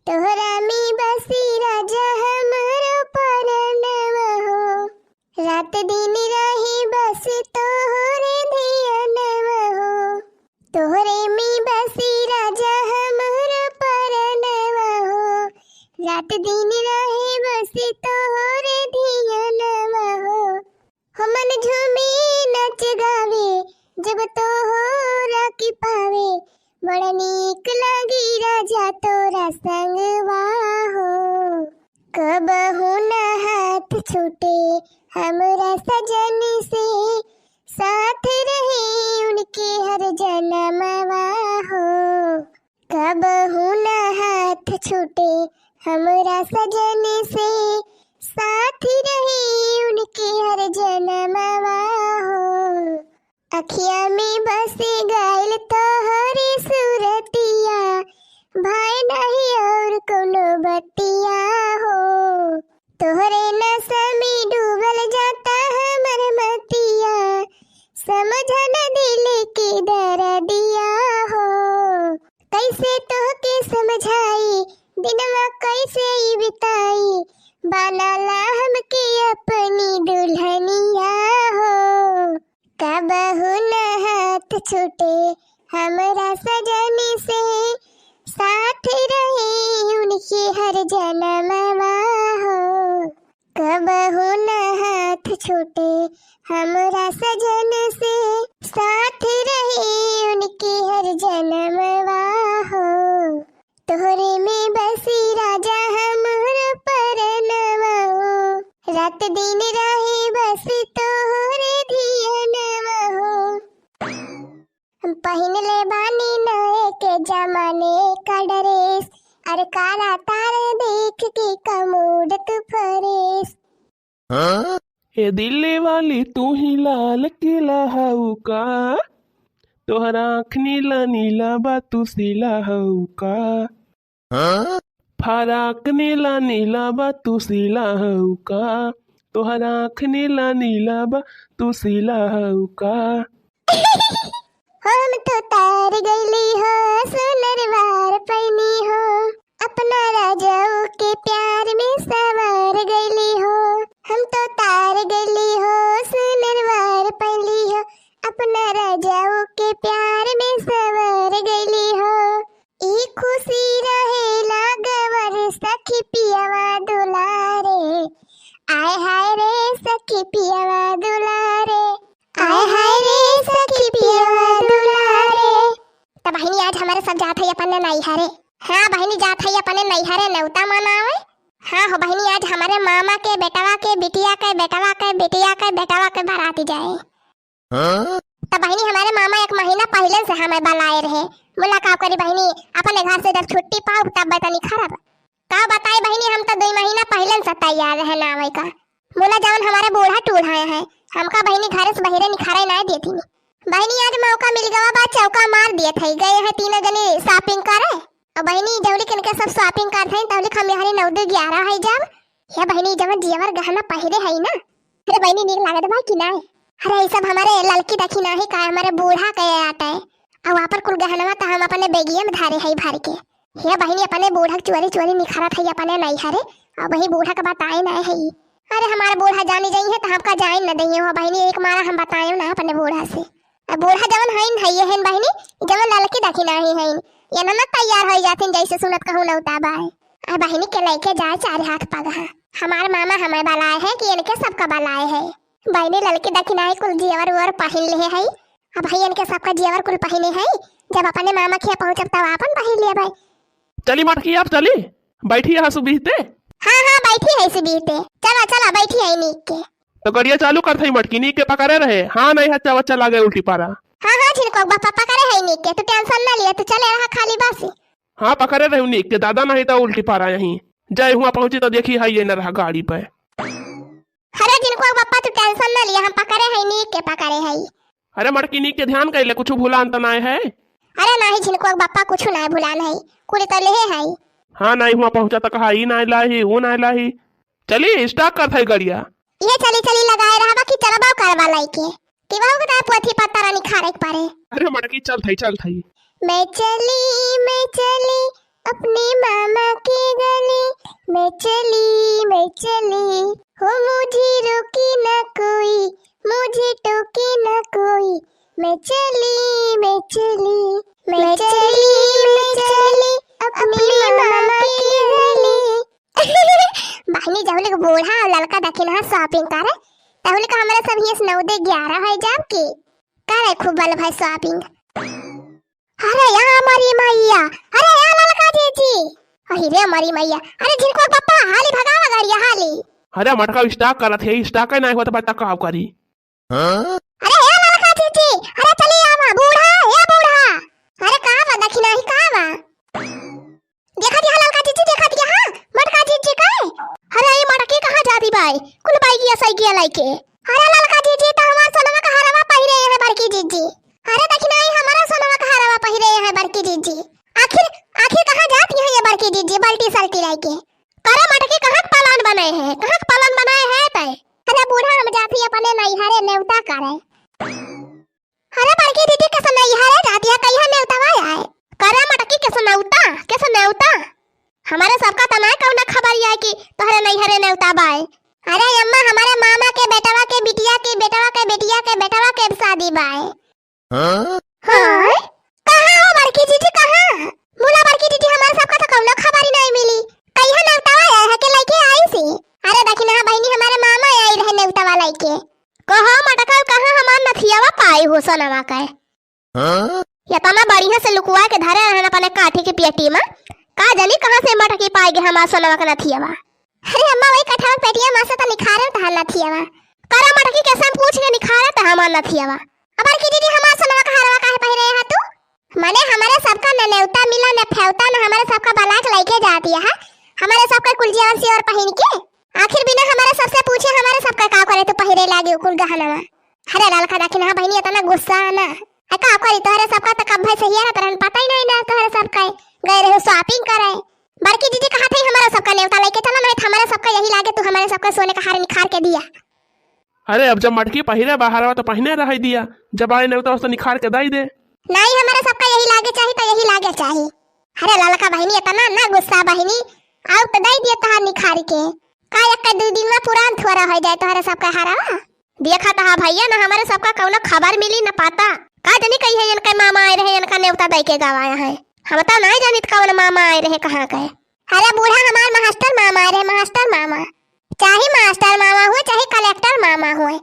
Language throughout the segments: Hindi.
तोहरा में बसी राजा हमरो परनवा हो। रात दिन रही बस तोहरे धियनवा हो। तोहरे में बसी राजा हमरो परनवा हो। रात दिन रही बस तोहरे धियनवा हो। हमन झूमे नच गावे जब तोहरा की पावे। बड़ा नीक लगी राजा तोरा संगवा हो। कबहू न हाथ छूटे हमरा सजन से। साथ रहे उनके हर जन्मवा हो। कबहू न हाथ छूटे हमरा सजन से। साथ रहे उनके हर जन्मवा हो। अखिया में बसे गायल तोहरी सूरतिया। भाई नहीं और कोनो बतिया हो। तोहरे नशा में डूबल जाता हमर मतिया। समझ न दिल की दर्दिया हो। कैसे तोहके समझाई दिनवा कैसे बिताई। बनाला हमके अपनी दुल्हनिया हो। कबहू न हाथ छूटे हमरा सजन से। साथ रहे उनके हर जन्मवा हो। कबहू न हाथ छूटे हमरा सजन से। साथ रहे उनके हर जन्मवा हो। तोहरे में बसी राजा हमरो परनवा हो। रात दिन रहे बस तोहरे धियनवा हो। हम पहिन ले बानी नए के जमाने का ड्रेस। अरे काला तारे देख के कमोड तू फरेस। हे दिल्ली वाली तू ही लाल किला हऊ का। तोहरा आँख नीला नीला बा तू सिला हऊ का। फराक नीला नीला बा तू सिला हऊ का। तोहरा आँख नीला नीला बा तू सिला हऊ का। हम तो तार गईली हो सुनरवार पैनी हो। अपना राजाओं के प्यार में सवार गईली हो। हम तो तार गईली हो सुनरवार पैली हो। अपना राजाओं के प्यार में सवार गईली हो। ई खुशी रहे लागवर सखी पियावा दुलारे। आय हाय रे सखी पियावा दुलारे। आय हाय रे सखी पियावा दुलारे। तब बहिनी आज हमारे सब जात है अपने नैहरे। हाँ बहिनी जात है अपने नैहरे न्योता मनावे। हाँ हो बहिनी आज हमारे मामा के बेटवा के बिटिया के बेटवा के बिटिया के बेटवा के बाराती जाए। तब बहिनी हमारे मामा एक महीना पहले से हमें बुलाए रहे। बोला का करी बहिनी अपने घर से जब छुट्टी पाओ तब बतानी खराब का बताए बहिनी। हम तो 2 महीना पहले से तैयार रहे नावे का। बोला जावन हमारे बूढ़ा टूढ़ा है हमका बहिनी घर से बहिरे निखारे ना देती। बहिनी आज मौका मिल गया बा चौका मार दिए थे। गए हैं 3 जने शॉपिंग करे। और बहिनी जवली किनके सब शॉपिंग करते हैं तवली हम यहाँ 9-11 है जब। ये बहिनी जब जेवर गहना पहरे है ना। अरे बहिनी नीक लागत बा कि ना। अरे सब हमारे लड़की देखी ना है का हमारे बूढ़ा के आता है। और वहाँ पर कुल गहनवा तो हम अपने बेगिया में धारे है भर के। ये बहिनी अपने बूढ़ा चोरी चोरी निखारत है अपने नैहरे। और वही बूढ़ा का बताए ना है। अरे हमारे बूढ़ा जानी जाई है तो हमका जान न दई हो बहिनी। एक मारा हम बताए ना अपने बूढ़ा से। बूढ़ा जवन है है बहिनी जवन लड़की देखी ना है ये ना तैयार हो जाते जैसे सुनत कहूँ लौटा बाय। बहिनी के लेके जाए 4 हाथ पगहा। हमारे मामा हमें बलाए है कि इनके सबका बलाए है। बहिनी लड़की देखी ना है कुल जेवर वेवर पहन ले है। अब भाई इनके सबका जेवर कुल पहने है। जब अपने मामा के पहुंचब तब अपन पहन लिया भाई। चली मटकी आप चली बैठी है सुबीते। हाँ हाँ बैठी है सुबीते। चला चला बैठी है नीक के। तो गड़िया चालू कर थई मटकी नीक के पकड़े रहे। हाँ नहीं हच्चा बच्चा लागे उल्टी पारा। हाँ हाँ छिड़को पापा पकड़े है नीक के। तू टेंशन ना लिया तू चले रहा खाली बस। हाँ पकड़े रहे नीक के दादा नहीं तो उल्टी पारा यहीं जय हुआ पहुंची तो देखी है ये न रहा गाड़ी पे। अरे जिनको पापा तू टेंशन ना लिया हम पकड़े है नीक के पकड़े है। अरे मटकी नीक के ध्यान कर ले कुछ भूलान तो नहीं है। अरे नहीं जिनको बापा कुछ ना भूलान है कुल तो ले है। हाँ नहीं हुआ पहुंचा तो कहा ई ना लाही वो ना लाही। चली स्टार्ट कर थई गड़िया। ये चली चली लगाए रहा बाकी चलबाव करवा लाई के कि बाऊ का पोथी पत्ता रानी खारे पारे। अरे मटकी चल थई मैं चली अपने मामा की गली मैं चली हो मुझे रोकी न कोई, मुझे टोकी न कोई, मैं चली अपनी मामा की गली। बहनी जहुले को बूढ़ा और लड़का दखिन हा शॉपिंग करे, तहुले का हमारा सब ये 9:11 है जब के करे खूब बल भाई शॉपिंग। अरे यहाँ हमारी मैया, अरे यहाँ लड़का जीजी, अरे हमारी मैया, अरे जिनको पप्पा हाली भगावा गाड़िया हाली। अरे मटका स्टॉक करत है, स्टॉक नहीं होता बता का करी। अरे ये लड़का जीजी, अरे चली आवा बूढ़ा, ये बूढ़ा, अरे कहाँ बा दखिना ही कहाँ बा? देखा दिया लड़का जीजी, देखा दिया हाँ मटका जीजी का। अरे ये मटके कहाँ जाती भाई, कुल बाई की सही किया लाइके। अरे लड़का जीजी तो हमारा सोनमा का हरवा पहिरे है बड़की जीजी, अरे दखिना ही हमारा सोनमा का हरवा पहिरे है बड़की जीजी। आखिर कहाँ जाती है ये बड़की जीजी बाल्टी सल्टी लाइके? अरे मटके कहाँ पालन बनाए हैं, कहाँ पालन बनाए हैं तय? अरे बूढ़ा हम जाती अपने नैहरे नेवता करे। अरे बड़की दीदी कैसे नैहरे जाती है, कहीं नेवता आया है? करे मटकी कैसे नेवता? हमारे सबका तना कौन खबर है कि तोहरे नैहरे नेवता बाय? अरे अम्मा हमारे मामा के बेटवा के बिटिया के बेटवा के बेटिया के बेटवा के शादी बाय। हाँ? कहाँ हो बड़की दीदी कहाँ? मुला बड़की दीदी हमारे सबका तो कौन खबर ही नहीं मिली, कहीं नेवता आया है के लेके आई सी? अरे दखिना बहनी हमारे मामा आई रहे नेवता वाला के। कहो मटका कहाँ हमार नथियावा पाई हो सोनावा का? या तना बढ़िया से लुकुआ के धरे रहना अपने काठी के पेटी में, का जानी कहाँ से मटकी पाएगी हमार सोनावा का नथियावा। अरे अम्मा वही कठा पेटिया में से तो निखारे था नथियावा, करा मटकी कैसे हम पूछ के निखारे था हमार नथियावा। अब की दीदी हमार सोनावा का हरवा काहे पहिरे है तू? माने हमारे सबका न नेवता मिला न फेवता न हमारे सबका बलाक लेके जाती है, हमारे सबका कुलजियान सी और पहन के आखिर बिना हमारे सबसे पूछे हमारे सबका का करे तो पहिरे लागे कुल गहना। अरे लड़का दखिन हा बहनी इतना गुस्सा ना का करी तोहरे सबका तो कब भाई सही है तरन पता ही नहीं ना तोहरे सबका गए रहे शॉपिंग करे। बड़की दीदी कहा थी हमारा सबका नेवता लेके चला, नहीं हमारा सबका यही लागे तू हमारे सबका सोने का हार निखार के दिया। अरे अब जब मटकी पहिरे बाहर तो पहने रह दिया, जब आए नेवता उसने निखार के दई दे। नहीं हमारे सबका यही लागे चाहिए तो यही लागे चाहिए। अरे लड़का बहनी इतना ना गुस्सा बहनी, आओ तो दई दिया तहार निखार के का एक का 2 दिन में पुरान थोड़ा हो जाए तोहरे सबका हरावा। देखा था भैया ना हमारे सबका कौनो खबर मिली न पाता, का जानी कही है इनका मामा आए रहे इनका नेवता दई के गवाया है, हम तो नहीं जानित कौन मामा आए रहे कहाँ के। अरे बूढ़ा हमार मास्टर मामा आए रहे, मास्टर मामा, चाहे मास्टर मामा हुए चाहे कलेक्टर मामा हुए,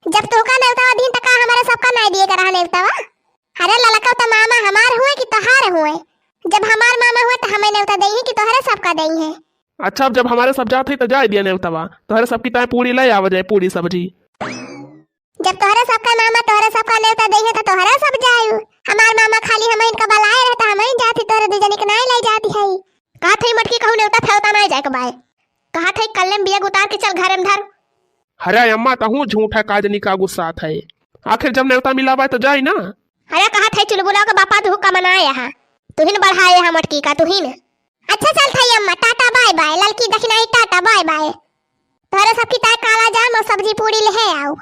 जब तोका नेवता दिन तक हमारे सबका नहीं दिए करा नेवतावा। अरे लड़का तो मामा हमार हुए कि तोहार हुए, जब हमार मामा हुए तो हमें नेवता दई है कि तोहरे सबका दई है। अच्छा अब जब हमारे सब जाते तो जाए दिया नेवतावा, तोहरे सबकी ताए पूरी ले आवा जाए पूरी सब्जी। जब तोहरे सबका मामा तोहरे सबका नेवता दई है तो तोहरा सब जायू, हमार मामा खाली हमें इनका बलाए रहता हमें जाती तोहरे दूजनी के नहीं ले जाती है। कहा थे मटकी कहू नेवता फेवता नहीं जाए के बाय, कहा थे कल्लेम बिया उतार के चल घर में धर। अरे अम्मा तहू झूठा काजनी का गुस्सा था, आखिर जब नेवता मिला बाय तो जाए ना। अरे कहा थे चुलबुला का बापा तू का मनाया है, तुहिन बढ़ाए है मटकी का तुहिन। अच्छा चल थाई अम्मा टाटा बाय बाय, लड़की दखिनाई टाटा बाय बाय, तोहरे सबकी ताय काला जाम और सब्जी पूरी ले आओ।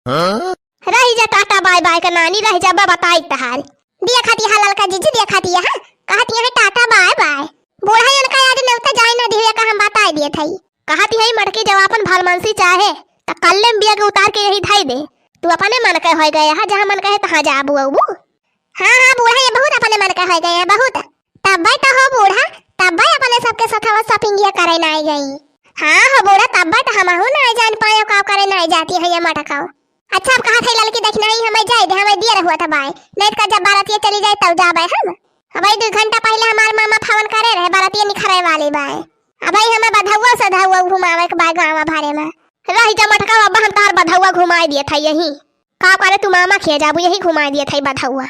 रही जा टाटा बाय बाय का नानी, रह जा बताई तहार दिया खाती है लड़का जीजी दिया खाती है कहती है टाटा बाय बाय। बूढ़ा इनका आज नेवता जाए ना दिया का हम बताई दिए थई, कहती है मटकी जब अपन भलमनसी चाहे तो कल्लेम बिया के उतार के यही धाई दे, तू अपने मन के हो गए है जहां मन कहे तहां जा अबू अबू। हां बूढ़ा ये बहुत अपने मन के हो गए है बहुत, तब भाई तो हो बूढ़ा तब भाई अपने सबके साथ शॉपिंग ये करे ना गई। हां हो बूढ़ा तब भाई तो हम हो ना जान पाए का करे ना जाती है ये मटकाओ। अच्छा अब कहा थे लड़की देखना ही हमें जाए दे, हमें दिया हुआ था बाय नहीं का जब बारातिया चली जाए तब जा बाय हम। अब 2 घंटा पहले हमार मामा फोन करे रहे बारातिया निखरे वाली बाय, अब हमें बधौवा सधौवा घुमावे के बाय गांव भारे में रही जा मटका अब हम तार बधौवा घुमाई दिए था यही का करे तू मामा खिया जाबू यही घुमाई दिए था बधौवा।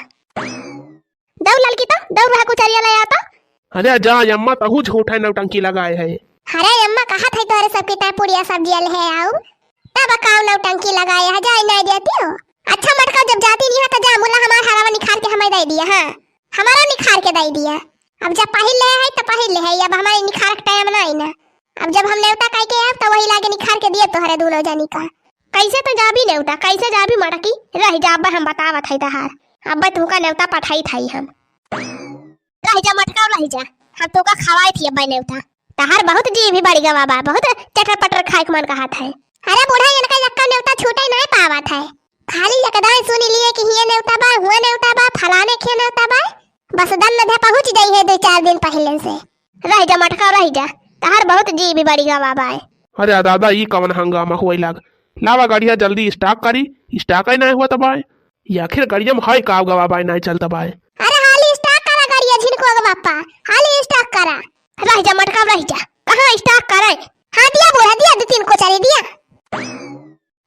दौ लड़की तो दौ रहा कुचरिया ले आता। अरे जा अम्मा तहू झूठा नौटंकी लगाए है। अरे अम्मा कहा थे तोरे सबकी ताय पूरिया सब्जी ले है आओ तब काव नौटंकी लगाया है जाए नहीं देती हो। अच्छा मटका जब जाती नहीं है तो जा मुल्ला हमारा हरावा निखार के हमें दे दिया, हां हमारा निखार के दे दिया। अब जब पहले ले है तो पहले ले है, अब हमारे निखार का टाइम नहीं ना, अब जब हम नेवता कह के आए तो वही लागे निखार के दिए तोहरे दोनों जानी का। कैसे तो जाबी नेवता कैसे जाबी मटकी रह जा अब हम बतावत है तहार, अब तू का नेवता पठाई थाई हम रह जा मटका रह जा हम तो का खवाई थी अब नेवता तहार बहुत जी भी बड़ी गवा बा बहुत चटर पटर खाए के मन का हाथ है। अरे बूढ़ा इनका यक्का नेवता छूटे नहीं पावत है खाली यकदाई सुनी लिए कि हिये नेवता बा हुआ नेवता बा फलाने खे नेवता बा बस दन में पहुंच जाई है 2-4 दिन पहले से रह जा मटका रह जा तहार बहुत जी भी बड़ी गवा बा। अरे दादा ई कवन हंगामा हुई लाग लावा गाड़िया जल्दी स्टार्ट करी स्टार्ट ही नहीं हुआ तबाय या आखिर गाड़िया में हाई काव गवा बाय नहीं चलता बाय। अरे हाली स्टार्ट करा गाड़िया झिनको ग बापा हाली स्टार्ट करा रह जा मटका रह जा कहां स्टार्ट करे। हां दिया बूढ़ा दिया 2-3 को चले दिया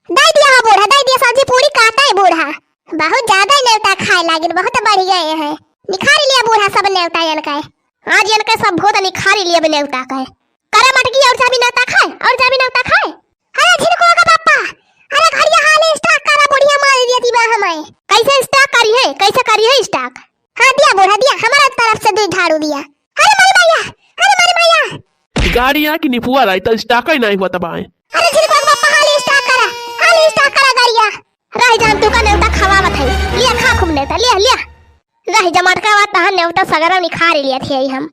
दे दिया हा बूढ़ा दे दिया सब्जी पूरी काटा है बूढ़ा बहुत ज्यादा नेवता खाए लागिन बहुत बढ़ गए हैं निखारी लिया बूढ़ा सब नेवता इनका आज इनका सब बहुत निखारी लिया नेवता का करे मटकी और जाबी नेवता खाए और जाबी नेवता खाए। अरे झिनको ग बापा अरे घड़िया हाले स्टार्ट करा बुढ़िया मार दिया दी बा हमें कैसे स्टार्ट करी है कैसे करी है स्टार्ट। हां दिया बूढ़ा दिया हमारा तरफ से 2 झाड़ू दिया। अरे मारी मैया गाड़िया की निपुआ रही तो स्टार्ट ही नहीं हुआ तबाय। अरे झिनको ग बापा हाले स्टार्ट करा गाड़िया रह जान तू का नेवता खवावत है लिया खा खूब नेवता लिया लिया रह जा मटका वा तहां नेवता सगरा निखारी लिया थे हम।